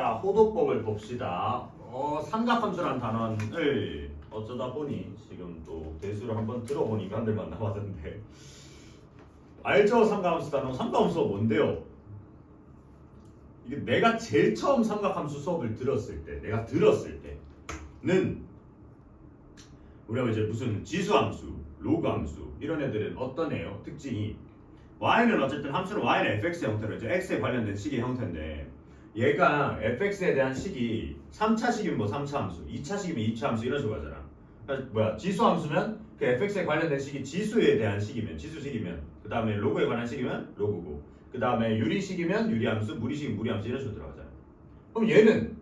자, 호도법을 봅시다. 삼각함수라는 단원을 어쩌다 보니 지금 또 대수를 한번 들어본 인간들만 남았는데 알죠? 삼각함수 단원. 삼각함수가 뭔데요? 이게 내가 제일 처음 삼각함수 수업을 들었을 때, 내가 들었을 때는 우리가 이제 무슨 지수함수, 로그함수 이런 애들은 어떤 애요? 특징이 y는 어쨌든 함수는 y는 fx의 형태로 이제 x에 관련된 식의 형태인데 얘가 fx에 대한 식이 3차식이면 뭐 3차 함수, 2차식이면 2차 함수 이런 식으로 가잖아. 그러니까 뭐야? 지수 함수면 그 fx에 관련된 식이 지수에 대한 식이면 지수식이면 그 다음에 로그에 관한 식이면 로그고 그 다음에 유리식이면 유리함수, 무리식이면 무리함수 이런 식으로 들어가잖아. 그럼 얘는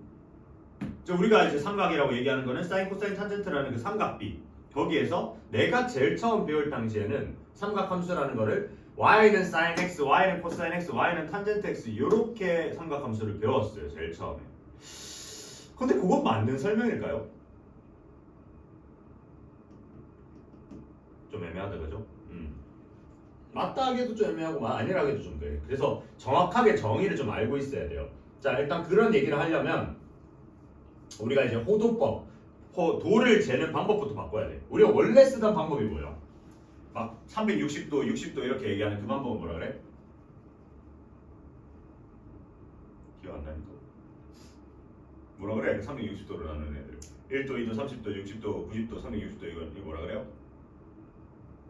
우리가 이제 삼각이라고 얘기하는 거는 사인, 코사인, 탄젠트라는 그 삼각비 거기에서 내가 제일 처음 배울 당시에는 삼각함수라는 거를 y는 sin x, y는 cosine x, y는 탄젠트 x 이렇게 삼각함수를 배웠어요. 제일 처음에. 근데 그건 맞는 설명일까요? 좀 애매하다 그죠? 맞다 하기도 좀 애매하고 아니라 하기도 좀 그래. 그래서 정확하게 정의를 좀 알고 있어야 돼요. 자, 일단 그런 얘기를 하려면 우리가 이제 호도법, 도를 재는 방법부터 바꿔야 돼. 우리가 원래 쓰던 방법이 뭐예요? 막 360도, 60도 이렇게 얘기하는 그 방법은 뭐라 그래? 기억 안 나니까. 뭐라 그래? 360도로 나누는 애들. 1도, 2도, 30도, 60도, 90도, 360도 이거 뭐라 그래요?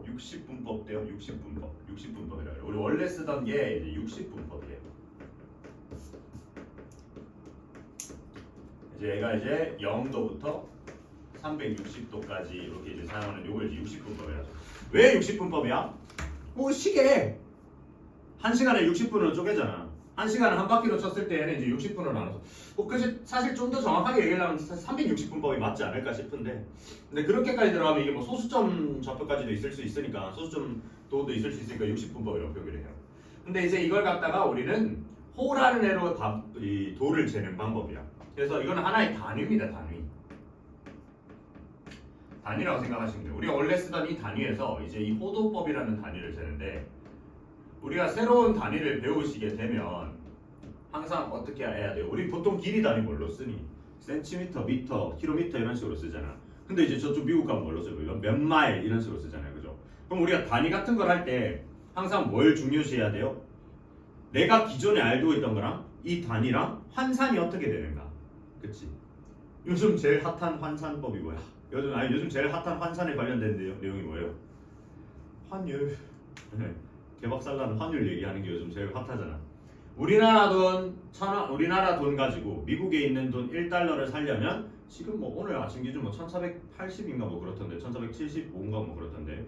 60분법 돼요. 60분법. 60분법이라 그래. 우리 원래 쓰던 게 이제 60분법이에요. 이제 얘가 이제 0도부터 360도까지 이렇게 이제 사용하는 요걸 이제 60분법이라고. 왜 60분법이야? 뭐 시계 1시간에 60분으로 쪼개잖아. 1시간을 한 바퀴로 쳤을 때는 이제 60분으로 나눠서 그래서 사실 좀 더 정확하게 얘기하려면 360분법이 맞지 않을까 싶은데 근데 그렇게까지 들어가면 이게 뭐 소수점 좌표까지도 있을 수 있으니까 소수점 도도 있을 수 있으니까 60분법이라고 표기를 해요. 근데 이제 이걸 갖다가 우리는 호라는 애로 이 도를 재는 방법이야. 그래서 이거는 하나의 단위입니다. 단위라고 생각하시면 돼요. 우리가 원래 쓰던 이 단위에서 이제 이 호도법이라는 단위를 재는데 우리가 새로운 단위를 배우시게 되면 항상 어떻게 해야 돼요? 우리 보통 길이 단위 뭘로 쓰니? 센티미터, 미터, 킬로미터 이런 식으로 쓰잖아. 근데 이제 저쪽 미국 가면 뭘로 써요? 몇 마일 이런 식으로 쓰잖아요. 그죠? 그럼 우리가 단위 같은 걸 할 때 항상 뭘 중요시해야 돼요? 내가 기존에 알고 있던 거랑 이 단위랑 환산이 어떻게 되는가? 그치? 요즘 제일 핫한 환산법이 뭐야? 요즘 제일 핫한 환산에 관련된 내용이 뭐예요? 환율. 개박살나는 환율 얘기하는 게 요즘 제일 핫하잖아. 우리나라 돈 가지고 미국에 있는 돈 1달러를 살려면 지금 뭐 오늘 아침 기준 뭐 1480인가 뭐 그렇던데 1475인가 뭐 그렇던데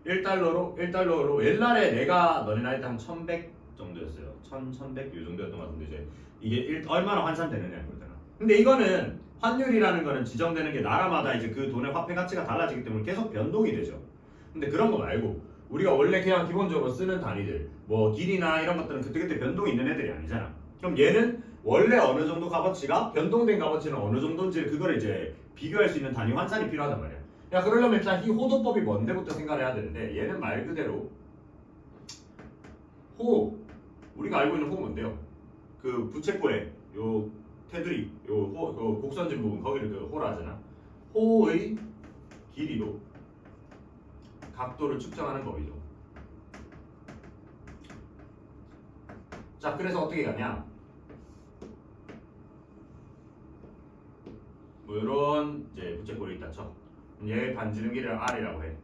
1달러로 옛날에 내가 너네 나이 때 한 1100 정도였어요. 1100 요 정도였던 것 같은데 이제 이게 얼마나 환산되느냐 그러잖아. 근데 이거는 환율이라는 거는 지정되는 게 나라마다 이제 그 돈의 화폐 가치가 달라지기 때문에 계속 변동이 되죠. 근데 그런 거 말고 우리가 원래 그냥 기본적으로 쓰는 단위들 뭐 길이나 이런 것들은 그때그때 변동이 있는 애들이 아니잖아. 그럼 얘는 원래 어느 정도 값어치가 변동된 값어치는 어느 정도인지 그걸 이제 비교할 수 있는 단위 환산이 필요하단 말이야. 야 그러려면 일단 이 호도법이 뭔데부터 생각을 해야 되는데 얘는 말 그대로 호 우리가 알고 있는 호가 뭔데요? 그 부채꼴에 요 테두리 요 곡선진 부분 거기를 그 호라 하잖아. 호의 길이로 각도를 측정하는 법이죠. 자, 그래서 어떻게 가냐? 뭐 이런 이제 부채꼴이 있다 쳐. 얘 반지름 길이를 R이라고 해.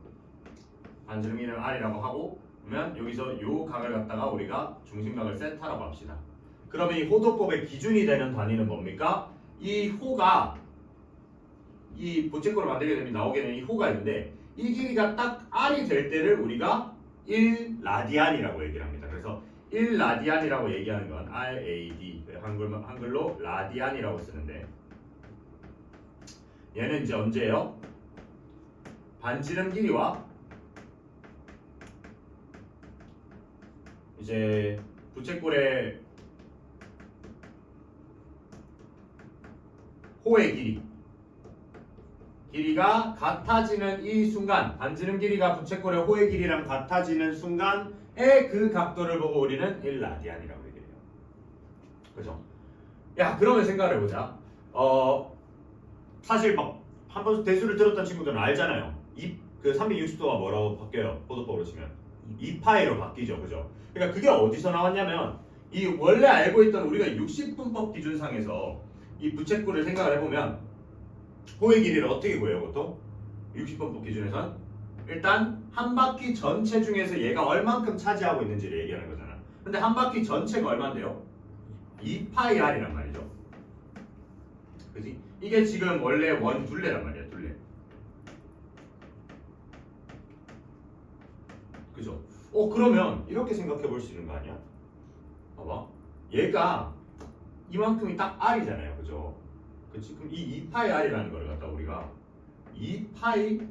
반지름 길이를 R이라고 하고 그러면 여기서 요 각을 갖다가 우리가 중심각을 세타라고 합시다. 그러면 이 호도법의 기준이 되는 단위는 뭡니까? 이 호가 이 부채꼴을 만들게 되면 나오게 되는 이 호가 있는데 이 길이가 딱 R이 될 때를 우리가 1라디안이라고 얘기를 합니다. 그래서 1라디안이라고 얘기하는 건 RAD 한글로 라디안이라고 쓰는데 얘는 이제 언제예요? 반지름 길이와 이제 부채꼴의 호의 길이가 같아지는 이 순간 반지름 길이가 부채꼴의 호의 길이랑 같아지는 순간에 그 각도를 보고 우리는 1라디안이라고 얘기해요. 그죠? 야 그러면 생각을 해보자. 사실 막 한 번 대수를 들었던 친구들은 알잖아요. 그 360도가 뭐라고 바뀌어요? 포도법으로 치면 2파이로 바뀌죠, 그죠? 그러니까 그게 어디서 나왔냐면 이 원래 알고 있던 우리가 60분법 기준상에서 이 부채꼴을 생각을 해보면 호의 길이를 어떻게 구해요, 보통? 60분법 기준에선 일단 한 바퀴 전체 중에서 얘가 얼만큼 차지하고 있는지를 얘기하는 거잖아. 근데 한 바퀴 전체가 얼마인데요? 2파이 r이란 말이죠. 그지? 이게 지금 원래 원 둘레란 말이야, 둘레. 그죠? 그러면 이렇게 생각해 볼 수 있는 거 아니야? 봐봐. 얘가 이만큼이 딱 r이잖아요, 그죠? 그치? 그럼 이 2파이 r이라는 걸 갖다 우리가 2파이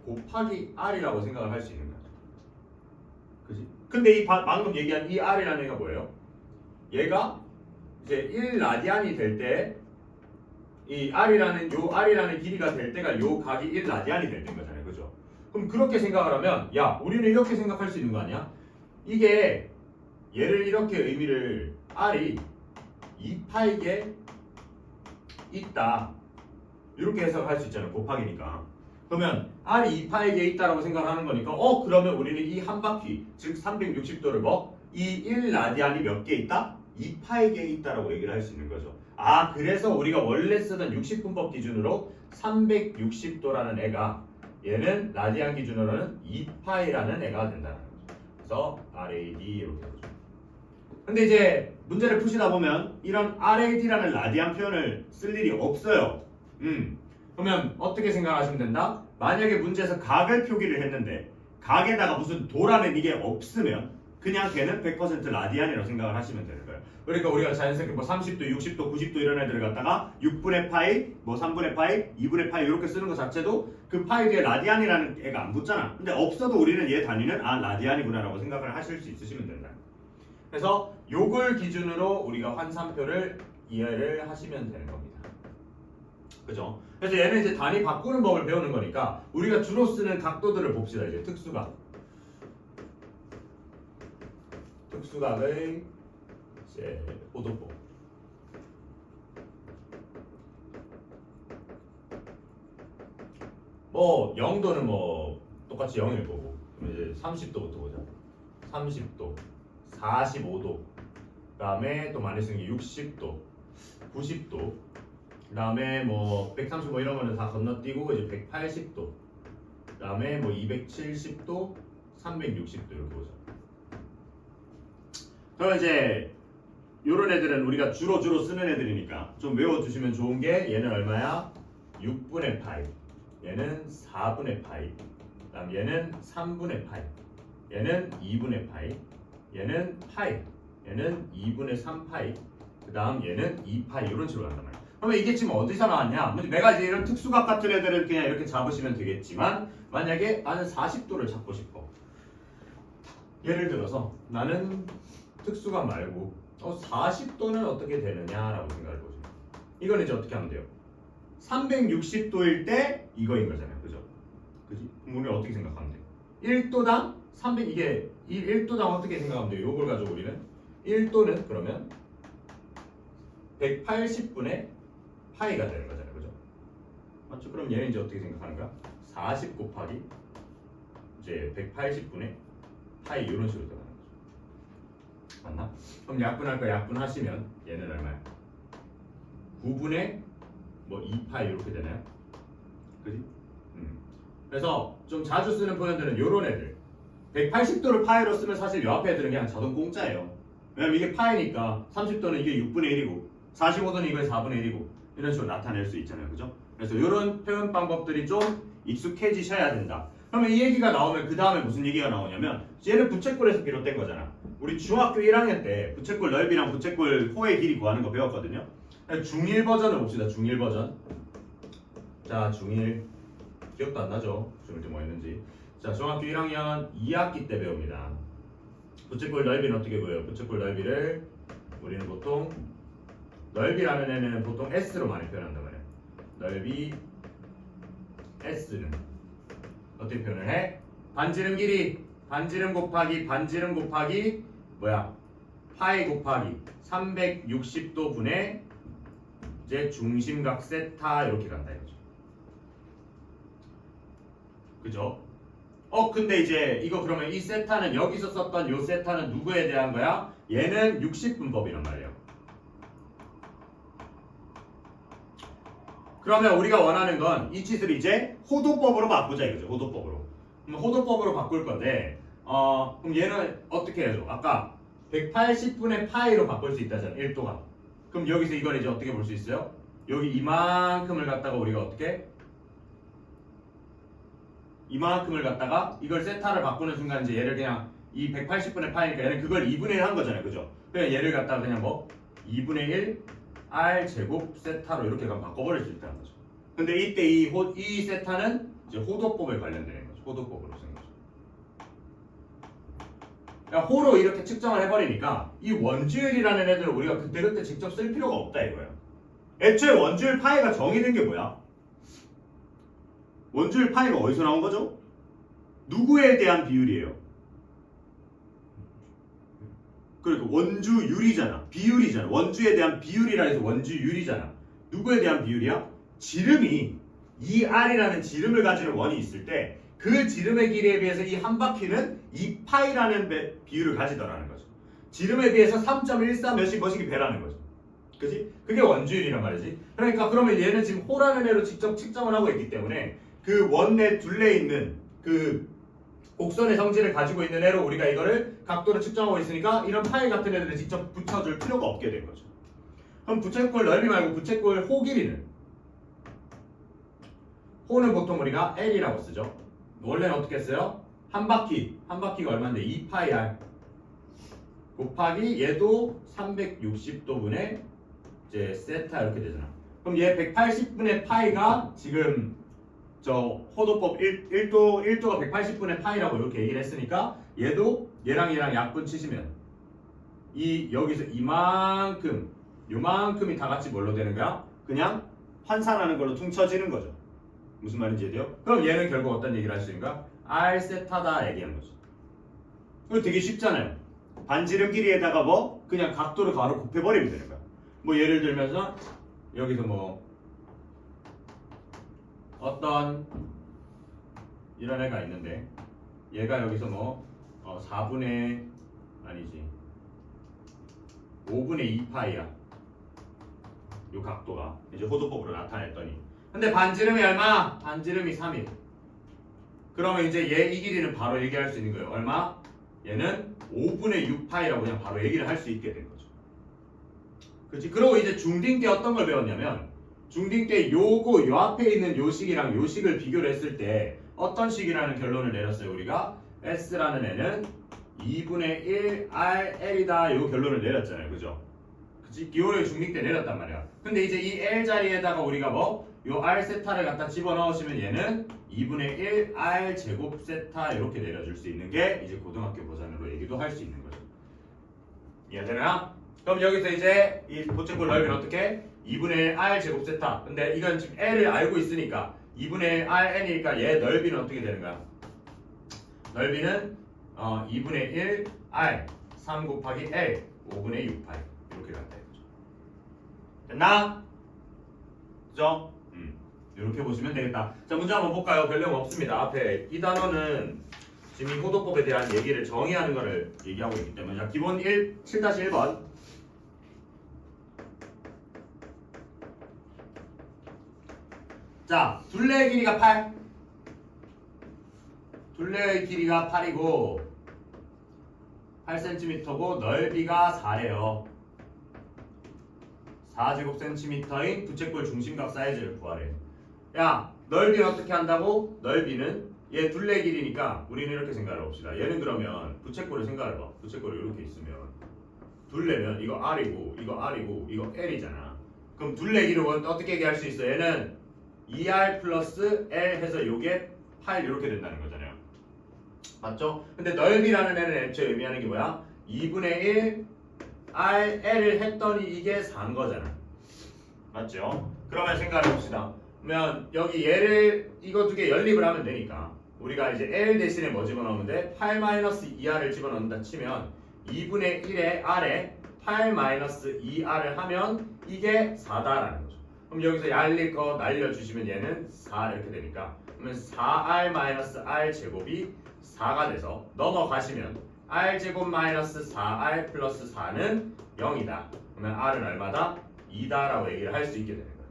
곱하기 r이라고 생각을 할 수 있는 거야. 그지? 근데 이 방금 얘기한 이 r이라는 애가 뭐예요? 얘가 이제 1라디안이 될 때 이 r이라는 길이가 될 때가 요 각이 1라디안이 될 때인 거잖아요, 그죠? 그럼 그렇게 생각을 하면 야 우리는 이렇게 생각할 수 있는 거 아니야? 이게 얘를 이렇게 의미를 r이 2파이게 있다 이렇게 해석할 수 있잖아요, 곱하기니까. 그러면 r이 2파이게 있다라고 생각하는 거니까 그러면 우리는 이 한 바퀴 즉 360도를 이 1라디안이 몇 개 있다? 2파이게 있다라고 얘기를 할 수 있는 거죠. 그래서 우리가 원래 쓰던 60분법 기준으로 360도라는 애가 얘는 라디안 기준으로는 2파이라는 애가 된다는 거죠. 그래서 RAD 이렇게 되죠. 근데 이제 문제를 푸시다 보면 이런 RAD라는 라디안 표현을 쓸 일이 없어요. 그러면 어떻게 생각하시면 된다? 만약에 문제에서 각을 표기를 했는데 각에다가 무슨 도라는 이게 없으면 그냥 걔는 100% 라디안이라고 생각을 하시면 되는 거예요. 그러니까 우리가 자연스럽게 뭐 30도, 60도, 90도 이런 애들을 갖다가 6분의 파이, 뭐 3분의 파이, 2분의 파이 이렇게 쓰는 것 자체도 그 파이 뒤에 라디안이라는 애가 안 붙잖아. 근데 없어도 우리는 얘 단위는 라디안이구나 라고 생각을 하실 수 있으시면 된다. 그래서 요걸 기준으로 우리가 환산표를 이해를 하시면 되는 겁니다. 그죠? 그래서 얘는 이제 단위 바꾸는 법을 배우는 거니까 우리가 주로 쓰는 각도들을 봅시다. 이제 특수각의 이제 호도법. 뭐 0도는 뭐 똑같이 0일 거고. 그럼 이제 30도부터 보자. 30도, 45도. 그다음에 또 많이 쓰는 게 60도, 90도. 그다음에 뭐 130 뭐 이런 거는 다 건너뛰고 이제 180도. 그다음에 뭐 270도, 360도 이렇게 보자. 그럼 이제 요런 애들은 우리가 주로 쓰는 애들이니까 좀 외워주시면 좋은 게 얘는 얼마야? 6분의 파이, 얘는 4분의 파이, 그다음 얘는 3분의 파이, 얘는 2분의 파이, 얘는 파이, 얘는 2분의 3파이, 그 다음 얘는 2파이 이런 식으로 간단 말이야. 그러면 이게 지금 어디서 나왔냐? 내가 이제 이런 특수각 같은 애들을 그냥 이렇게 잡으시면 되겠지만 만약에 나는 40도를 잡고 싶어. 예를 들어서 나는 특수각 말고 40도는 어떻게 되느냐라고 생각을 해보죠. 이건 이제 어떻게 하면 돼요? 360도일 때 이거인 거잖아요, 그죠? 그지? 그럼 우리는 어떻게 생각하면 돼요? 1도당 300 이게 1도당 어떻게 생각하면 돼요? 요걸 가지고 우리는 1도는 그러면 180분의 파이가 되는 거잖아요, 그죠? 맞죠? 그럼 얘는 이제 어떻게 생각하는 거야? 40 곱하기 이제 180분의 파이 이런 식으로 들어가는 거죠. 맞나? 그럼 약분할 거 약분하시면 얘는 얼마야? 9분의 뭐 2파이 이렇게 되나요? 그지? 그래서 좀 자주 쓰는 표현들은 요런 애들 180도를 파이로 쓰면 사실 요 앞에 애들은 그냥 자동 공짜예요. 왜냐면 이게 파이니까 30도는 이게 6분의 1이고 45도는 이거의 4분의 1이고 이런 식으로 나타낼 수 있잖아요, 그죠? 그래서 이런 표현 방법들이 좀 익숙해지셔야 된다. 그러면 이 얘기가 나오면 그 다음에 무슨 얘기가 나오냐면 얘는 부채꼴에서 비롯된 거잖아. 우리 중학교 1학년 때 부채꼴 넓이랑 부채꼴 호의 길이 구하는 거 배웠거든요. 중1 버전을 봅시다. 중1 버전. 자, 중1 기억도 안 나죠? 중1 때 뭐 했는지. 자, 중학교 1학년 2학기 때 배웁니다. 부채꼴 넓이는 어떻게 구해요? 부채꼴 넓이를 우리는 보통 넓이라는 애는 보통 S로 많이 표현한단 말이에요. 넓이 S는 어떻게 표현을 해? 반지름 길이 반지름 곱하기 뭐야? 파이 곱하기 360도 분의 이제 중심각 세타 이렇게 간다 이거죠. 그죠? 근데 이제 이거 그러면 이 세타는 여기서 썼던 요 세타는 누구에 대한 거야? 얘는 60분법이란 말이에요. 그러면 우리가 원하는 건 이 짓을 이제 호도법으로 바꾸자 이거죠. 호도법으로. 그럼 호도법으로 바꿀 건데 그럼 얘는 어떻게 해줘? 아까 180분의 파이로 바꿀 수 있다잖아. 1도가. 그럼 여기서 이걸 이제 어떻게 볼 수 있어요? 여기 이만큼을 갖다가 우리가 어떻게? 이만큼을 갖다가 이걸 세타를 바꾸는 순간 이제 얘를 그냥 이 180분의 파이니까 얘는 그걸 2분의 1 한 거잖아요. 그죠? 그냥 얘를 갖다가 그냥 뭐 2분의 1 R 제곱 세타로 이렇게 바꿔버릴 수 있다는 거죠. 근데 이때 이 세타는 이제 호도법에 관련되는 거죠. 호도법으로 쓰는 거죠. 그러니까 호로 이렇게 측정을 해버리니까 이 원주율이라는 애들을 우리가 그때그때 직접 쓸 필요가 없다 이거예요. 애초에 원주율 파이가 정의된 게 뭐야? 원주율 파이가 어디서 나온 거죠? 누구에 대한 비율이에요? 그러니까 원주율이잖아. 비율이잖아. 원주에 대한 비율이라 해서 원주율이잖아. 누구에 대한 비율이야? 지름이 2R이라는 지름을 가지는 원이 있을 때 그 지름의 길이에 비해서 이 한 바퀴는 2파이라는 비율을 가지더라는 거죠. 지름에 비해서 3.14 몇씩 뭐씩이 배라는 거죠. 그지? 그게 원주율이란 말이지. 그러니까 그러면 얘는 지금 호라는 애로 직접 측정을 하고 있기 때문에 그 원내 둘레에 있는 그 곡선의 성질을 가지고 있는 애로 우리가 이거를 각도를 측정하고 있으니까 이런 파이 같은 애들을 직접 붙여줄 필요가 없게 된 거죠. 그럼 부채꼴 넓이 말고 부채꼴 호 길이는? 호는 보통 우리가 L이라고 쓰죠. 원래는 어떻게 써요? 한 바퀴가 얼마인데 2파이 R 곱하기 얘도 360도분의 이제 세타 이렇게 되잖아. 그럼 얘 180분의 파이가 지금 저 호도법 1도가 180분의 파이라고 이렇게 얘기를 했으니까 얘도 얘랑 약분 치시면 이 여기서 이만큼 요만큼이 다 같이 뭘로 되는 거야? 그냥 환산하는 걸로 퉁쳐지는 거죠. 무슨 말인지 이해돼요? 그럼 얘는 결국 어떤 얘기를 할 수 있는가? R 세타다 얘기한 거죠. 이거 되게 쉽잖아요. 반지름 길이에다가 뭐 그냥 각도를 바로 곱해버리면 되는 거야. 뭐 예를 들면서 여기서 뭐 어떤 이런 애가 있는데 얘가 여기서 뭐 4분의 아니지 5분의 2파이야. 요 각도가 이제 호도법으로 나타냈더니 근데 반지름이 얼마? 반지름이 3일. 그러면 이제 얘 이 길이는 바로 얘기할 수 있는 거예요. 얼마? 얘는 5분의 6파이라고 그냥 바로 얘기를 할 수 있게 된 거죠. 그렇지? 그리고 이제 중딩 때 어떤 걸 배웠냐면 중딩 때 요거 요 앞에 있는 요 식이랑 요 식을 비교를 했을 때 어떤 식이라는 결론을 내렸어요. 우리가 S라는 애는 2분의 1 RL이다 요 결론을 내렸잖아요. 그죠? 그치? 기호를 중딩 때 내렸단 말이야. 근데 이제 이 L 자리에다가 우리가 뭐 요 R 세타를 갖다 집어넣으시면 얘는 2분의 1 R 제곱 세타 이렇게 내려줄 수 있는 게 이제 고등학교 버전으로 얘기도 할 수 있는 거죠. 이해되나? 그럼 여기서 이제 이 보채꼴 넓이는 어떻게? 2분의 1 R 제곱 세타. 근데 이건 지금 L을 알고 있으니까 2분의 1 RN이니까 얘 넓이는 어떻게 되는 거야? 넓이는 2분의 1 R 3 곱하기 L 5분의 6파이 이렇게 간다 이거죠. 됐나? 그죠? 이렇게 보시면 되겠다. 자, 문제 한번 볼까요? 별 내용 없습니다. 앞에 이 단어는 지금 이 호도법에 대한 얘기를 정의하는 것을 얘기하고 있기 때문에 자, 기본 7-1번 자, 둘레의 길이가 8 둘레의 길이가 8이고 8cm고 넓이가 4래요. 4제곱cm인 부채꼴 중심각 사이즈를 구하래. 야, 넓이는 어떻게 한다고? 넓이는 얘 둘레 길이니까 우리는 이렇게 생각을 해봅시다. 얘는 그러면 부채꼴을 생각해봐. 부채꼴이 이렇게 있으면 둘레면 이거 R이고 이거 R이고 이거 L이잖아. 그럼 둘레 길이를 어떻게 얘기할 수 있어? 얘는 2R 플러스 L 해서 요게 8 이렇게 된다는 거잖아요. 맞죠? 근데 넓이라는 애는 애초에 의미하는 게 뭐야? 2분의 1 R, L을 했더니 이게 4인 거잖아. 맞죠? 그러면 생각해 봅시다. 그러면 여기 얘를 이거 두 개 연립을 하면 되니까 우리가 이제 L 대신에 뭐 집어넣으면 돼? 8-2R을 집어넣는다 치면 2분의 1의 R에 8-2R을 하면 이게 4다라는 거죠. 그럼 여기서 날릴 거 날려주시면 얘는 4 이렇게 되니까 그러면 4r 마이너스 r 제곱이 4가 돼서 넘어가시면 r 제곱 마이너스 4r 플러스 4는 0이다. 그러면 r은 얼마다? 2다라고 얘기를 할 수 있게 되는 거야.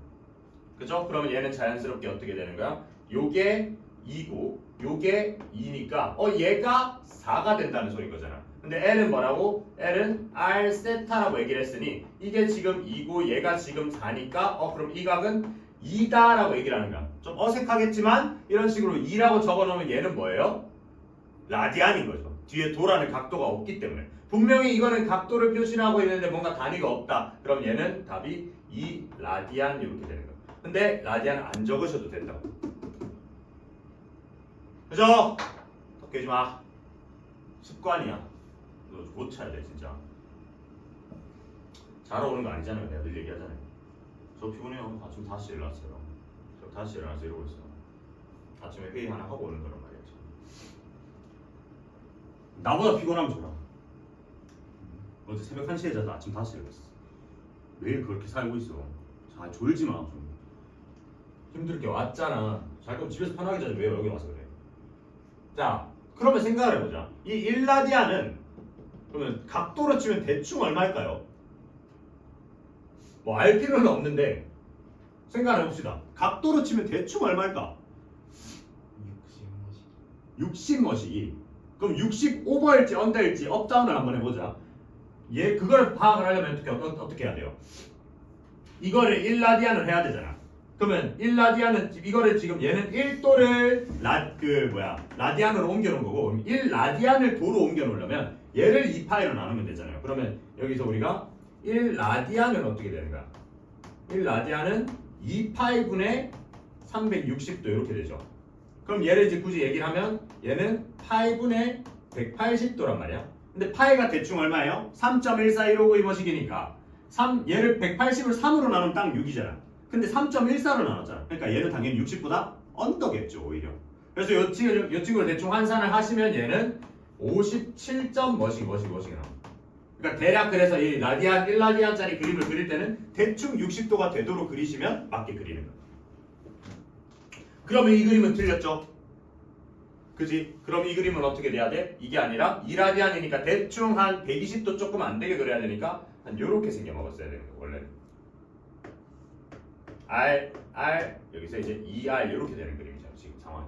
그죠? 그러면 얘는 자연스럽게 어떻게 되는 거야? 요게 2고 요게 2니까 얘가 4가 된다는 소린 거잖아. 근데 L은 뭐라고? L은 R 세타라고 얘기를 했으니 이게 지금 2고 얘가 지금 4니까 그럼 이 각은 2다라고 얘기를 하는 거야. 좀 어색하겠지만 이런 식으로 2라고 적어놓으면 얘는 뭐예요? 라디안인 거죠. 뒤에 도라는 각도가 없기 때문에. 분명히 이거는 각도를 표시하고 있는데 뭔가 단위가 없다. 그럼 얘는 답이 2라디안 이렇게 되는 거야. 근데 라디안 안 적으셔도 된다고. 그죠? 더 깨지 마. 습관이야. 너 고쳐야 돼 진짜. 자러 오는 거 아니잖아요. 내가 늘 얘기하잖아요. 저 피곤해요. 아침 5시에 일어났어요. 저 5시에 일어나서 이러고 있어요. 아침에 회의 하나 하고 오는 거란 말이야. 나보다 피곤하면 줘라. 어제 새벽 1시에 자서 아침 5시에 일어났어. 매일 그렇게 살고 있어. 자, 졸지 마 좀. 힘들게 왔잖아. 잘 거면 집에서 편하게 자지 왜 여기 와서 그래. 자, 그러면 생각을 해보자. 이 1라디안은 그러면 각도로 치면 대충 얼마일까요? 뭐 알 필요는 없는데 생각을 해봅시다. 각도로 치면 대충 얼마일까? 60머시기. 그럼 60 오버일지 언더일지 업다운을 한번 해보자. 그거를 파악을 하려면 어떻게 해야 돼요? 이거를 1라디안을 해야 되잖아. 그러면 1라디안은 이거를 지금 얘는 1도를 라디안으로 옮겨 놓은 거고 1라디안을 도로 옮겨 놓으려면 얘를 2파이로 나누면 되잖아요. 그러면 여기서 우리가 1라디안은 어떻게 되는 거야? 1라디안은 2파이분의 360도 이렇게 되죠. 그럼 얘를 이제 굳이 얘기를 하면 얘는 파이분의 180도란 말이야. 근데 파이가 대충 얼마예요? 3.1415이머시기니까 얘를 180을 3으로 나누면 딱 6이잖아. 근데 3.14로 나눴잖아. 그러니까 얘는 당연히 60보다 언더겠죠 오히려. 그래서 요 친구를 대충 환산을 하시면 얘는 57.머시기 나와. 그러니까 대략 그래서 이 라디안 1라디안짜리 그림을 그릴 때는 대충 60도가 되도록 그리시면 맞게 그리는 거야. 그러면 이 그림은 틀렸죠? 그지? 그럼 이 그림은 어떻게 돼야 돼? 이게 아니라 2라디안이니까 대충 한 120도 조금 안 되게 그려야 되니까 한 요렇게 생겨 먹었어야 되는 거야 원래는. R 여기서 이제 2R 이렇게 되는 그림이죠 지금 상황이.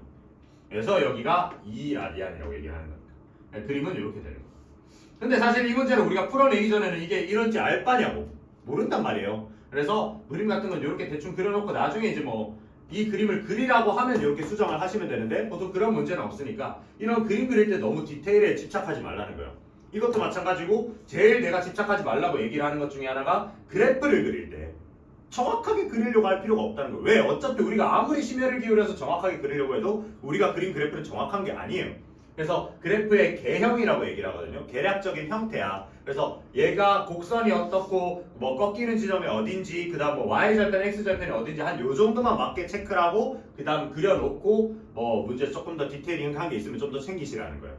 그래서 여기가 2라디안이라고 얘기하는 겁니다. 그림은 이렇게 되는 거예요. 근데 사실 이 문제를 우리가 풀어내기 전에는 이게 이런지 알 바냐고 모른단 말이에요. 그래서 그림 같은 건 이렇게 대충 그려놓고 나중에 이제 뭐 이 그림을 그리라고 하면 이렇게 수정을 하시면 되는데 보통 그런 문제는 없으니까 이런 그림 그릴 때 너무 디테일에 집착하지 말라는 거예요. 이것도 마찬가지고 제일 내가 집착하지 말라고 얘기를 하는 것 중에 하나가 그래프를 그릴 때 정확하게 그리려고 할 필요가 없다는 거예요. 왜? 어차피 우리가 아무리 심혈을 기울여서 정확하게 그리려고 해도 우리가 그린 그래프는 정확한 게 아니에요. 그래서 그래프의 개형이라고 얘기를 하거든요. 계략적인 형태야. 그래서 얘가 곡선이 어떻고 뭐 꺾이는 지점이 어딘지 그다음 뭐 y절편 x절편이 어딘지 한 요 정도만 맞게 체크를 하고 그다음 그려놓고 뭐 문제 조금 더 디테일링한 게 있으면 좀 더 챙기시라는 거예요.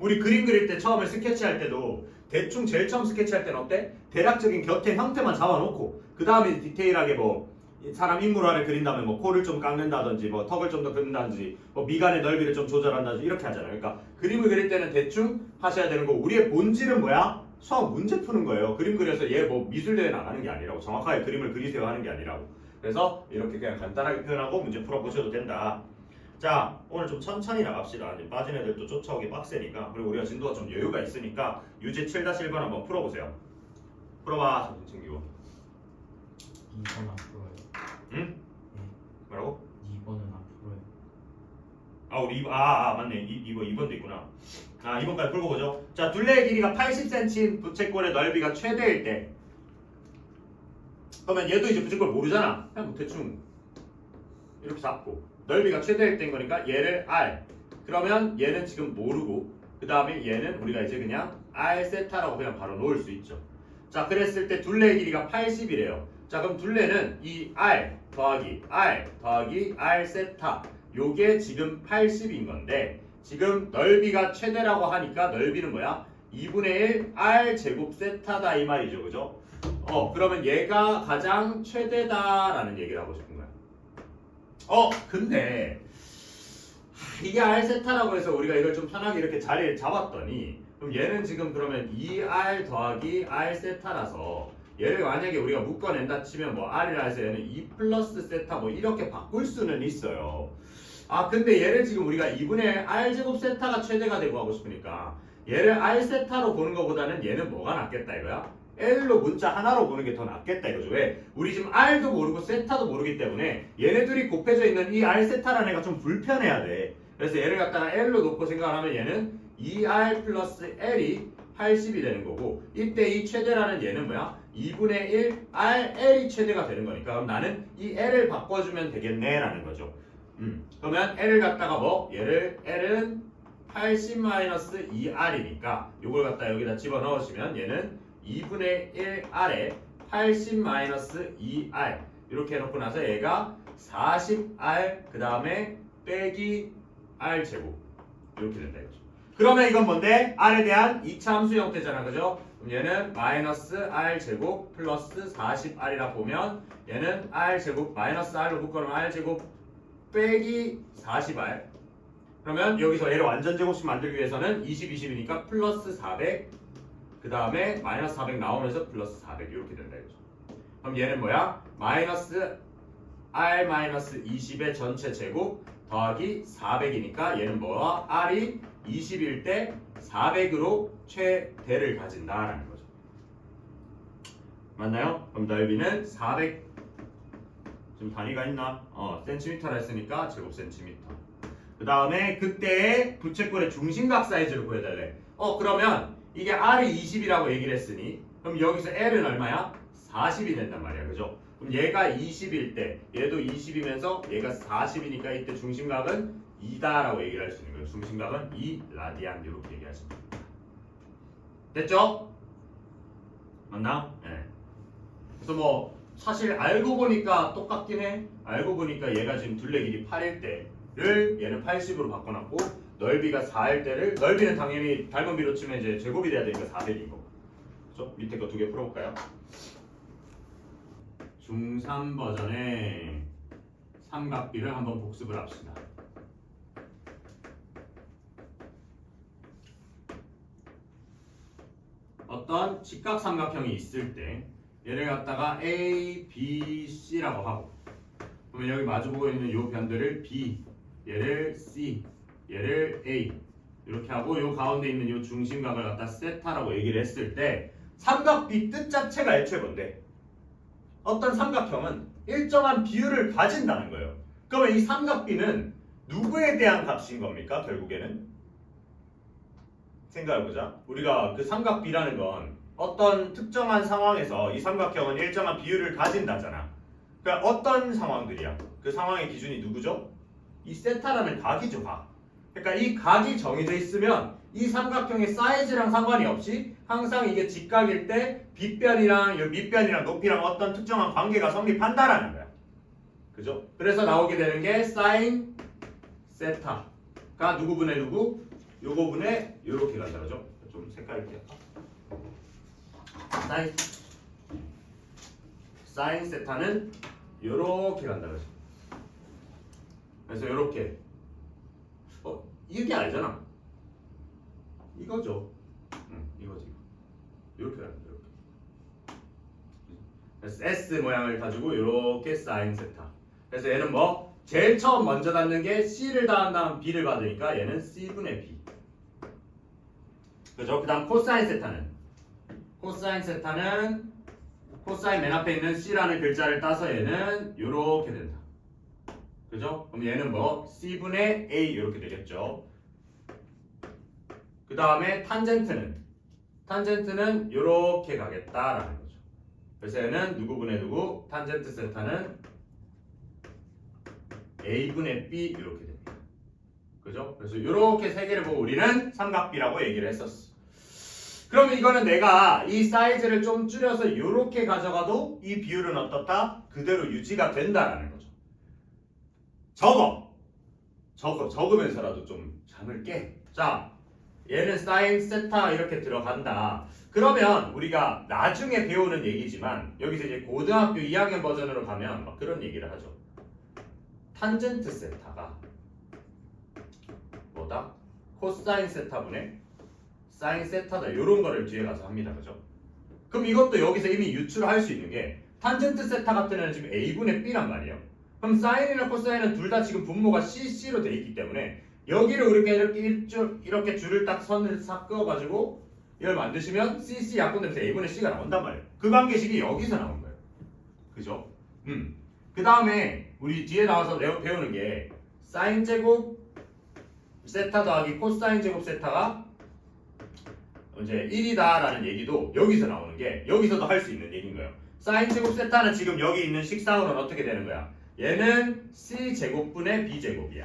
우리 그림 그릴 때 처음에 스케치할 때도 대충 제일 처음 스케치할 때는 어때? 대략적인 곁의 형태만 잡아놓고 그 다음에 디테일하게 뭐 사람 인물화를 그린다면 뭐 코를 좀 깎는다든지 뭐 턱을 좀 더 그린다든지 뭐 미간의 넓이를 좀 조절한다든지 이렇게 하잖아요. 그러니까 그림을 그릴 때는 대충 하셔야 되는 거. 우리의 본질은 뭐야? 수학 문제 푸는 거예요. 그림 그려서 얘 뭐 미술대회 나가는 게 아니라고 정확하게 그림을 그리세요 하는 게 아니라고. 그래서 이렇게 그냥 간단하게 표현하고 문제 풀어보셔도 된다. 자, 오늘 좀 천천히 나갑시다. 이제 빠진 애들도 쫓아오기 빡세니까. 그리고 우리가 진도가 좀 여유가 있으니까 유제 7-1번 한번 풀어보세요. 풀어봐. 정신 챙기고. 2번 안 풀어요. 응? 뭐라고? 2번은 안 풀어요. 아 우리 맞네. 2번도 있구나. 2번까지 풀고 보죠. 자, 둘레의 길이가 80cm인 부채꼴의 넓이가 최대일 때 그러면 얘도 이제 부채꼴 모르잖아. 그냥 뭐 대충 이렇게 잡고 넓이가 최대일 때인 거니까 얘를 R 그러면 얘는 지금 모르고 그 다음에 얘는 우리가 이제 그냥 R 세타라고 그냥 바로 놓을 수 있죠. 자, 그랬을 때 둘레의 길이가 80이래요. 자, 그럼 둘레는 이 R 더하기 R 세타 요게 지금 80인 건데 지금 넓이가 최대라고 하니까 넓이는 뭐야? 2분의 1 R 제곱 세타다 이 말이죠. 그죠? 그러면 얘가 가장 최대다라는 얘기를 하고 싶은 거야. 근데 이게 R 세타라고 해서 우리가 이걸 좀 편하게 이렇게 자리를 잡았더니 그럼 얘는 지금 그러면 2R 더하기 R 세타라서 얘를 만약에 우리가 묶어낸다 치면 뭐 R이라 해서 얘는 2 플러스 세타 뭐 이렇게 바꿀 수는 있어요. 근데 얘를 지금 우리가 2분의 R 제곱 세타가 최대가 되고 하고 싶으니까 얘를 R 세타로 보는 것보다는 얘는 뭐가 낫겠다 이거야? L로 문자 하나로 보는 게 더 낫겠다 이거죠. 왜? 우리 지금 R도 모르고 세타도 모르기 때문에 얘네들이 곱해져 있는 이 R 세타라는 애가 좀 불편해야 돼. 그래서 얘를 갖다가 L로 놓고 생각을 하면 얘는 2R 플러스 L이 80이 되는 거고 이때 이 최대라는 얘는 뭐야? 2분의 1 R L이 최대가 되는 거니까 그럼 나는 이 L을 바꿔주면 되겠네 라는 거죠. 그러면 L을 갖다가 얘를 L은 80-2R이니까 이걸 갖다 여기다 집어넣으시면 얘는 2분의 1R에 80-2R 이렇게 해놓고 나서 얘가 40R 그 다음에 빼기 R 제곱 이렇게 된다 이거죠. 그러면 이건 뭔데? R에 대한 2차 함수 형태잖아 그죠? 그럼 얘는 마이너스 R 제곱 플러스 40R이라 보면 얘는 R 제곱 마이너스 R로 묶어놓으면 R 제곱 빼기 40R 그러면 여기서 얘를 완전 제곱식 만들기 위해서는 20, 20이니까 플러스 400 그 다음에 마이너스 400 나오면서 플러스 400 이렇게 된다 이거죠. 그럼 얘는 뭐야? 마이너스 R 마이너스 20의 전체 제곱 더하기 400이니까 얘는 뭐야? R이 20일 때 400으로 최대를 가진다라는 거죠. 맞나요? 그럼 넓이는 400 지금 단위가 있나? 센티미터라 했으니까 제곱 센티미터. 그 다음에 그때의 부채꼴의 중심각 사이즈를 구해달래. 그러면 이게 R이 20이라고 얘기를 했으니 그럼 여기서 L은 얼마야? 40이 된단 말이야. 그죠? 그럼 얘가 20일 때 얘도 20이면서 얘가 40이니까 이때 중심각은 2다라고 얘기를 할 수 있는 거예요. 중심각은 2라디안 이렇게 얘기하시면 됩니다. 됐죠? 맞나? 네. 그래서 뭐 사실 알고 보니까 똑같긴 해. 알고 보니까 얘가 지금 둘레 길이 8일 때를 얘는 80으로 바꿔놨고 넓이가 4일 때를 넓이는 당연히 닮은 비로 치면 이제 제곱이 돼야 되니까 400인 거고. 그렇죠? 밑에 거 두 개 풀어볼까요? 중3 버전의 삼각비를 한번 복습을 합시다. 어떤 직각삼각형이 있을 때 얘를 갖다가 A, B, C라고 하고 그러면 여기 마주보고 있는 이 변들을 B, 얘를 C, 얘를 A 이렇게 하고 이 가운데 있는 이 중심각을 갖다 세타라고 얘기를 했을 때 삼각비 뜻 자체가 애초에 뭔데? 어떤 삼각형은 일정한 비율을 가진다는 거예요. 그러면 이 삼각비는 누구에 대한 값인 겁니까? 결국에는 생각해보자. 우리가 그 삼각비라는 건 어떤 특정한 상황에서 이 삼각형은 일정한 비율을 가진다잖아. 그러니까 어떤 상황들이야? 그 상황의 기준이 누구죠? 이 세타라는 각이죠, 각. 그러니까 이 각이 정해져 있으면 이 삼각형의 사이즈랑 상관이 없이 항상 이게 직각일 때 빗변이랑 밑변이랑 높이랑 어떤 특정한 관계가 성립한다라는 거야. 그죠? 그래서 나오게 되는 게 사인 세타가 누구분의 누구? 요거분의 요렇게 간다 그죠? 좀 색깔 있게 사인 세타는 요렇게 간다 그죠? 그래서 요렇게 이게 아니잖아. 이거죠. 이거지. 이렇게 간다. 이렇게. 그래서 S 모양을 가지고 이렇게 사인 세타. 그래서 얘는 뭐 제일 처음 먼저 닿는 게 C를 닿은 다음 B를 받으니까 얘는 C분의 B. 그죠? 그 다음 코사인 세타는 코사인 맨 앞에 있는 C라는 글자를 따서 얘는 이렇게 된다. 그죠? 그럼 얘는 뭐 C분의 A 이렇게 되겠죠. 그 다음에 탄젠트는 이렇게 가겠다라는 거죠. 그래서 얘는 누구분의 누구? 탄젠트 세타는 A분의 B 이렇게 됩니다. 그죠? 그래서 이렇게 세 개를 보고 우리는 삼각비라고 얘기를 했었어. 그러면 이거는 내가 이 사이즈를 좀 줄여서 이렇게 가져가도 이 비율은 어떻다? 그대로 유지가 된다라는 거죠. 적으면서라도 좀 잠을 깨. 자, 얘는 사인 세타 이렇게 들어간다. 그러면 우리가 나중에 배우는 얘기지만 여기서 이제 고등학교 2학년 버전으로 가면 막 그런 얘기를 하죠. 탄젠트 세타가 뭐다? 코사인 세타분의 사인 세타다. 이런 거를 뒤에 가서 합니다. 그죠? 그럼 이것도 여기서 이미 유출할 수 있는 게 탄젠트 세타 같은 애는 지금 a분의 b란 말이에요. 그럼 사인이나 코사인은 둘 다 지금 분모가 cc로 돼 있기 때문에 여기를 이렇게 줄을 딱 선을 싹 그어가지고 이걸 만드시면 cc 약분되면서 a분의 c가 나온단 말이에요. 그 관계식이 여기서 나온 거예요. 그죠? 그 다음에 우리 뒤에 나와서 배우는 게 사인 제곱 세타 더하기 코사인 제곱 세타가 이제 1이다라는 얘기도 여기서 나오는 게 여기서도 할 수 있는 얘기인 거예요. 사인 제곱 세타는 지금 여기 있는 식상으로는 어떻게 되는 거야? 얘는 c 제곱분의 b 제곱이야.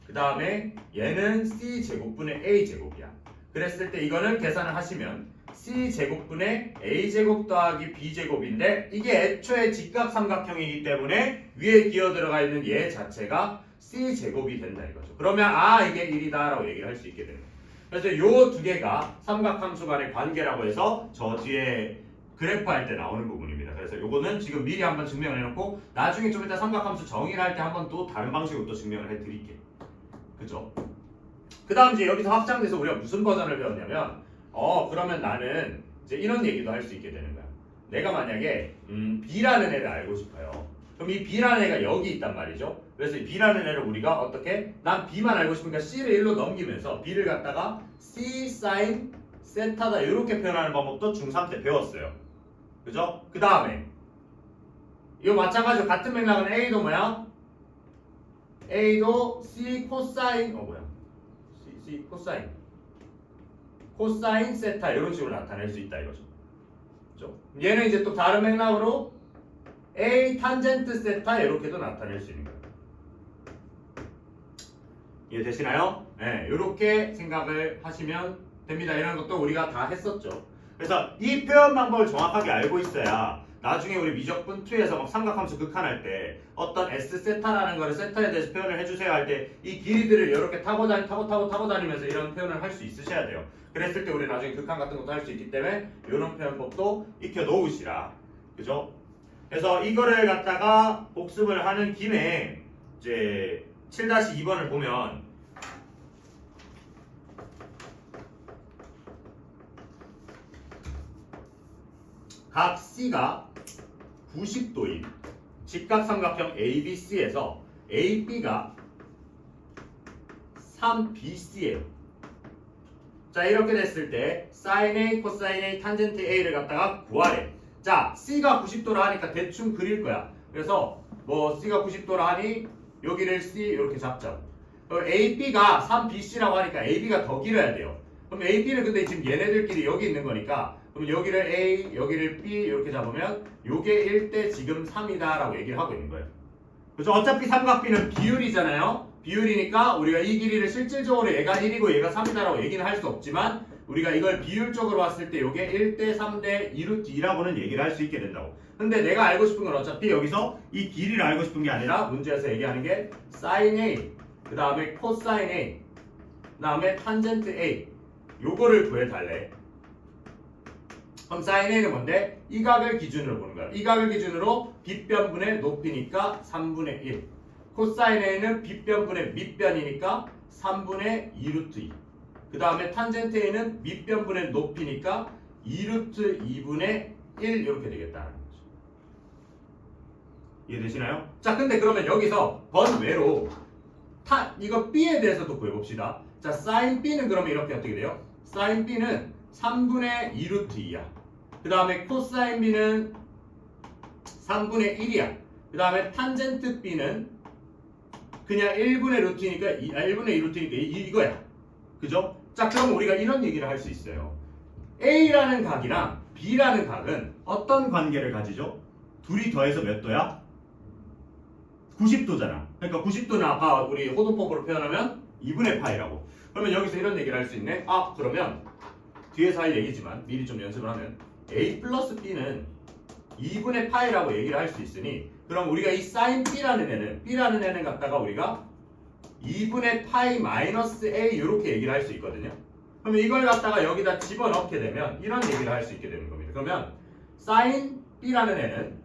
그 다음에 얘는 c 제곱분의 a 제곱이야. 그랬을 때 이거는 계산을 하시면 c 제곱분의 a 제곱 더하기 b 제곱인데 이게 애초에 직각삼각형이기 때문에 위에 기어 들어가 있는 얘 자체가 c 제곱이 된다 이거죠. 그러면 이게 1이다라고 얘기를 할 수 있게 되는 거예요. 그래서 요 두 개가 삼각함수 간의 관계라고 해서 저 뒤에 그래프 할 때 나오는 부분입니다. 그래서 요거는 지금 미리 한번 증명을 해놓고 나중에 좀 이따 삼각함수 정의를 할 때 한번 또 다른 방식으로 또 증명을 해드릴게요. 그죠? 그 다음 이제 여기서 확장돼서 우리가 무슨 버전을 배웠냐면 그러면 나는 이제 이런 얘기도 할 수 있게 되는 거야. 내가 만약에 B라는 애를 알고 싶어요. 그럼 이 B라는 애가 여기 있단 말이죠. 그래서 이 B라는 애를 우리가 어떻게 난 B만 알고 싶으니까 C를 1로 넘기면서 B를 갖다가 C sin 세타다 이렇게 표현하는 방법도 중3 때 배웠어요. 그죠? 그 다음에 이거 마찬가지로 같은 맥락은 A도 뭐야? A도 C 코사인 C 코사인 세타 이런 식으로 나타낼 수 있다 이거죠. 그죠? 얘는 이제 또 다른 맥락으로 A 탄젠트 세타 이렇게도 나타낼 수 있는 거예요. 이해되시나요? 네, 이렇게 생각을 하시면 됩니다. 이런 것도 우리가 다 했었죠. 그래서 이 표현 방법을 정확하게 알고 있어야 나중에 우리 미적분 2에서 막 삼각함수 극한할 때 어떤 S 세타라는 거를 세타에 대해서 표현을 해주세요 할 때 이 길이들을 이렇게 타고 다니면서 이런 표현을 할 수 있으셔야 돼요. 그랬을 때 우리 나중에 극한 같은 것도 할 수 있기 때문에 이런 표현법도 익혀 놓으시라. 그죠? 그래서 이거를 갖다가 복습을 하는 김에 이제 7-2번을 보면 각 C가 90도인 직각삼각형 ABC에서 AB가 3BC예요. 자 이렇게 됐을 때 sin A, cosine A, 탄젠트 A를 갖다가 구하래. 자 C가 90도라 하니까 대충 그릴 거야. 그래서 뭐 C가 90도라 하니 여기를 C 이렇게 잡자. AB가 3BC라고 하니까 AB가 더 길어야 돼요. 그럼 AB를 근데 지금 얘네들끼리 여기 있는 거니까 그럼 여기를 A, 여기를 B 이렇게 잡으면 요게 1대 지금 3이다 라고 얘기를 하고 있는 거예요. 그래서 어차피 삼각비는 비율이잖아요. 비율이니까 우리가 이 길이를 실질적으로 얘가 1이고 얘가 3이다 라고 얘기는 할 수 없지만 우리가 이걸 비율적으로 봤을 때 요게 1대 3대 2루트 2라고는 얘기를 할 수 있게 된다고. 근데 내가 알고 싶은 건 어차피 여기서 이 길이를 알고 싶은 게 아니라 문제에서 얘기하는 게 sin A, 그 다음에 cosine A, 그 다음에 탄젠트 A 요거를 구해달래. 그럼 sin A는 뭔데? 이 각을 기준으로 보는 거야. 이 각을 기준으로 빗변분의 높이니까 3분의 1. cosine A는 빗변분의 밑변이니까 3분의 2루트 2. 그 다음에 탄젠트 A는 밑변분의 높이니까 2루트 2분의 1 이렇게 되겠다는 거죠. 이해되시나요? 자, 근데 그러면 여기서 번외로 이거 B에 대해서도 구해봅시다. 자, sin B는 그러면 이렇게 어떻게 돼요? sin B는 3분의 2루트 2야. 그 다음에 코사인 B는 3분의 1이야. 그 다음에 탄젠트 B는 그냥 1분의 루트니까 1분의 2루트니까 이거야. 그죠? 자, 그럼 우리가 이런 얘기를 할 수 있어요. A라는 각이랑 B라는 각은 어떤 관계를 가지죠? 둘이 더해서 몇 도야? 90도잖아. 그러니까 90도는 아까 우리 호도법으로 표현하면 2분의 파이라고. 그러면 여기서 이런 얘기를 할 수 있네. 그러면 뒤에서 할 얘기지만 미리 좀 연습을 하면 A 플러스 B는 2분의 파이라고 얘기를 할 수 있으니 그럼 우리가 이 sin B라는 애는 갖다가 우리가 2분의 파이 마이너스 A 이렇게 얘기를 할 수 있거든요. 그러면 이걸 갖다가 여기다 집어넣게 되면 이런 얘기를 할 수 있게 되는 겁니다. 그러면 sin b라는 애는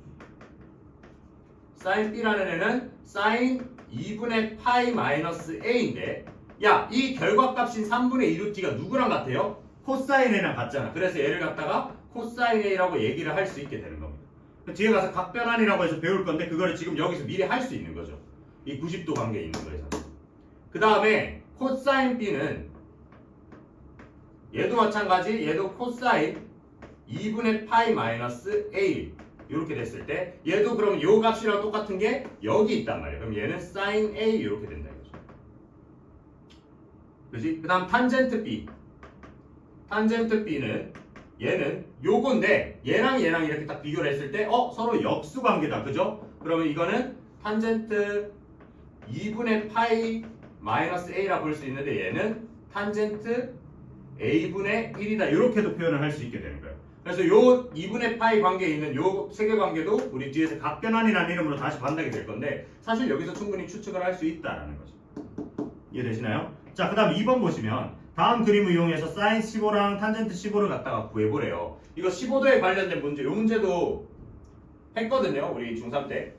sin 2분의 파이 마이너스 a인데 야, 이 결과값인 3분의 2 루트가 누구랑 같아요? 코사인 a랑 같잖아. 그래서 얘를 갖다가 코사인 a라고 얘기를 할 수 있게 되는 겁니다. 뒤에 가서 각변환이라고 해서 배울 건데 그거를 지금 여기서 미리 할 수 있는 거죠. 이 90도 관계에 있는 거에서. 그 다음에 코사인 b는 얘도 마찬가지, 얘도 코사인 2분의 파이 마이너스 a 이렇게 됐을 때 얘도 그럼 요 값이랑 똑같은 게 여기 있단 말이에요. 그럼 얘는 sin a 이렇게 된다 이거죠. 그지? 그 다음 탄젠트 b는 얘는 요건데 얘랑 이렇게 딱 비교를 했을 때 서로 역수 관계다. 그죠? 그러면 이거는 탄젠트 2분의 파이 마이너스 a라 볼 수 있는데 얘는 탄젠트 a분의 1이다. 이렇게도 표현을 할 수 있게 되는 거예요. 그래서 요 2분의 파이 관계에 있는 요 세 개 관계도 우리 뒤에서 각변환이라는 이름으로 다시 만나게 될 건데 사실 여기서 충분히 추측을 할 수 있다라는 거죠. 이해되시나요? 자, 그 다음 2번 보시면 다음 그림을 이용해서 사인 15랑 탄젠트 15를 갖다가 구해보래요. 이거 15도에 관련된 문제, 이 문제도 했거든요. 우리 중3 때.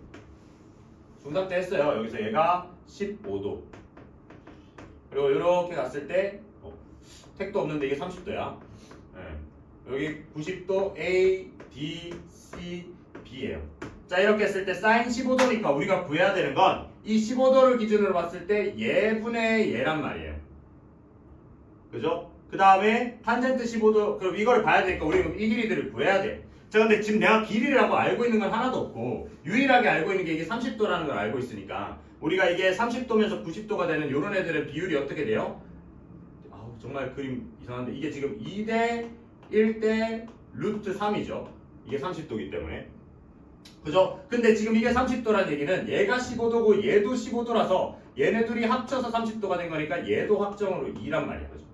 중3 때 했어요. 여기서 얘가 15도. 그리고 이렇게 갔을 때 택도 없는데 이게 30도야. 여기 90도 A, D, C, B예요. 자, 이렇게 했을 때 사인 15도니까 우리가 구해야 되는 건 이 15도를 기준으로 봤을 때 얘분의 얘란 말이에요. 그죠? 그 다음에 탄젠트 15도, 그럼 이거를 봐야 되니까 우리는 이 길이들을 구해야 돼. 자, 근데 지금 내가 길이라고 알고 있는 건 하나도 없고 유일하게 알고 있는 게 이게 30도라는 걸 알고 있으니까 우리가 이게 30도면서 90도가 되는 이런 애들의 비율이 어떻게 돼요? 아우, 정말 그림 이상한데 이게 지금 2대 1대 루트 3이죠. 이게 30도이기 때문에. 그죠? 근데 지금 이게 30도라는 얘기는 얘가 15도고 얘도 15도라서 얘네 둘이 합쳐서 30도가 된 거니까 얘도 합정으로 2란 말이야. 그죠?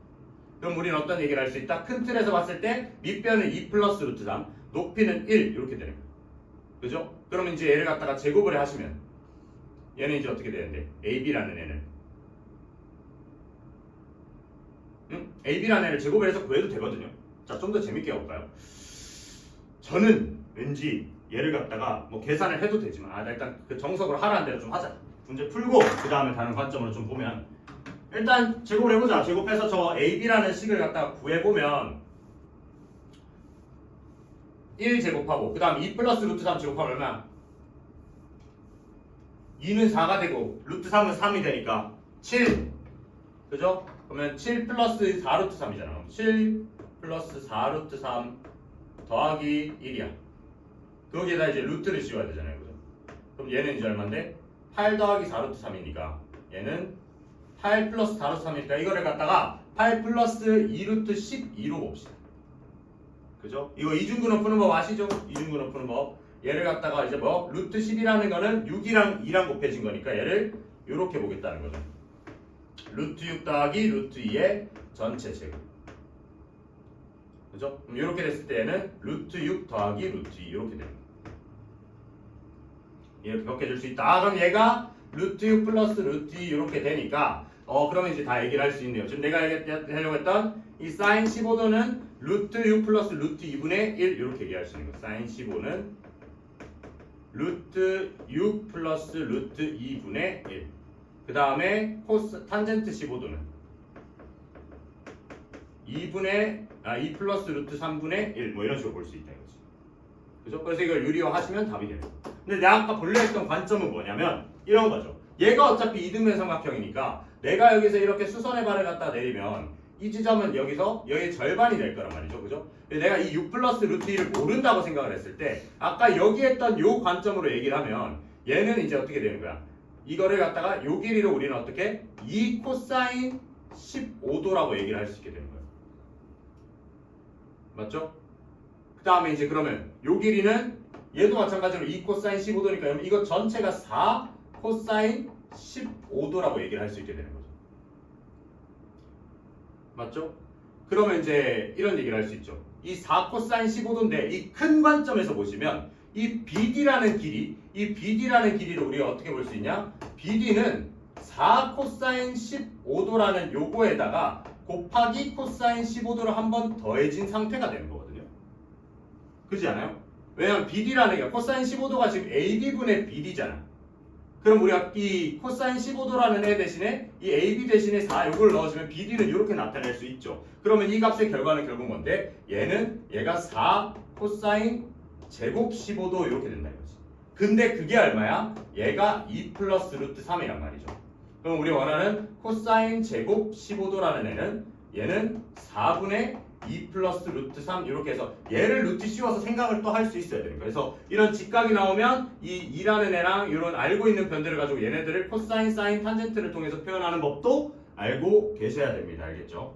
그럼 우리는 어떤 얘기를 할 수 있다? 큰 틀에서 봤을 때 밑변은 2 플러스 루트 3, 높이는 1 이렇게 되는 거예요. 그죠? 그러면 이제 얘를 갖다가 제곱을 하시면 얘는 이제 어떻게 되는데? AB라는 애는 AB라는 애를 제곱을 해서 구해도 되거든요. 자, 좀 더 재밌게 해볼까요? 저는 왠지 얘를 갖다가 뭐 계산을 해도 되지만 일단 그 정석으로 하라는 대로 좀 하자. 문제 풀고 그 다음에 다른 관점으로 좀 보면 일단 제곱을 해보자. 제곱해서 저 AB라는 식을 갖다가 구해보면 1 제곱하고 그 다음 2 플러스 루트 3 제곱하면 얼마? 2는 4가 되고 루트 3은 3이 되니까 7. 그죠? 그러면 7 플러스 4 루트 3이잖아. 7 플러스 4 루트 3 더하기 1이야. 거기에다 이제 루트를 씌워야 되잖아요. 그죠? 그럼 얘는 이제 얼마인데? 8 더하기 4 루트 3이니까 얘는 8 플러스 4 루트 3이니까 이거를 갖다가 8 플러스 2 루트 12로 봅시다. 그죠? 이거 이중근호 푸는 법 아시죠? 이중근호 푸는 법. 얘를 갖다가 이제 뭐 루트 10이라는 거는 6이랑 2랑 곱해진 거니까 얘를 이렇게 보겠다는 거죠. 루트 6 더하기 루트 2의 전체 제곱. 그죠? 그럼 이렇게 됐을 때는 루트 6 더하기 루트 2 이렇게 됩니다. 이렇게 벗겨줄 수 있다. 그럼 얘가 루트 6 플러스 루트 2 이렇게 되니까 그러면 이제 다 얘기를 할 수 있네요. 지금 내가 하려고 했던 이 사인 15도는 루트 6 플러스 루트 2분의 1 이렇게 얘기할 수 있는 거예요. 사인 15는 루트 6 플러스 루트 2분의 1. 그 다음에 탄젠트 15도는 2 플러스 루트 3분의 1 뭐 이런 식으로 볼 수 있다 이거지. 그죠? 그래서 이걸 유리화 하시면 답이 됩니다. 근데 내가 아까 본래 했던 관점은 뭐냐면 이런 거죠. 얘가 어차피 이등변 삼각형이니까 내가 여기서 이렇게 수선의 발을 갖다 내리면 이 지점은 여기서 여기 절반이 될 거란 말이죠. 그죠? 내가 이 6 플러스 루트 2를 모른다고 생각을 했을 때 아까 여기 했던 요 관점으로 얘기를 하면 얘는 이제 어떻게 되는 거야? 이거를 갖다가 요 길이를 우리는 어떻게? 2 코사인 15도라고 얘기를 할 수 있게 되는 거예요. 맞죠? 그 다음에 이제 그러면 요 길이는 얘도 마찬가지로 2 코사인 15도니까 그러면 이거 전체가 4 코사인 15도라고 얘기를 할 수 있게 되는 거죠. 맞죠? 그러면 이제 이런 얘기를 할 수 있죠. 이 4 코사인 15도인데 이 큰 관점에서 보시면 이 BD라는 길이, 이 BD라는 길이를 우리가 어떻게 볼 수 있냐? BD는 4 코사인 15도라는 요거에다가 곱하기 코사인 15도를 한 번 더해진 상태가 되는 거거든요. 그렇지 않아요? 왜냐면 BD라는 게 코사인 15도가 지금 AB분의 BD잖아. 그럼 우리가 이 코사인 15도라는 애 대신에 이 AB 대신에 4 요걸 넣어주면 BD는 이렇게 나타낼 수 있죠. 그러면 이 값의 결과는 결국 뭔데? 얘가 4 코사인 제곱 15도 이렇게 된다 이거지. 근데 그게 얼마야? 얘가 2 플러스 루트 3이란 말이죠. 그럼 우리 원하는 코사인 제곱 15도라는 애는 얘는 4분의 2 플러스 루트 3 이렇게 해서 얘를 루트 씌워서 생각을 또 할 수 있어야 되는 거예요. 그래서 이런 직각이 나오면 이 2라는 애랑 이런 알고 있는 변들을 가지고 얘네들을 코사인, 사인, 탄젠트를 통해서 표현하는 법도 알고 계셔야 됩니다. 알겠죠?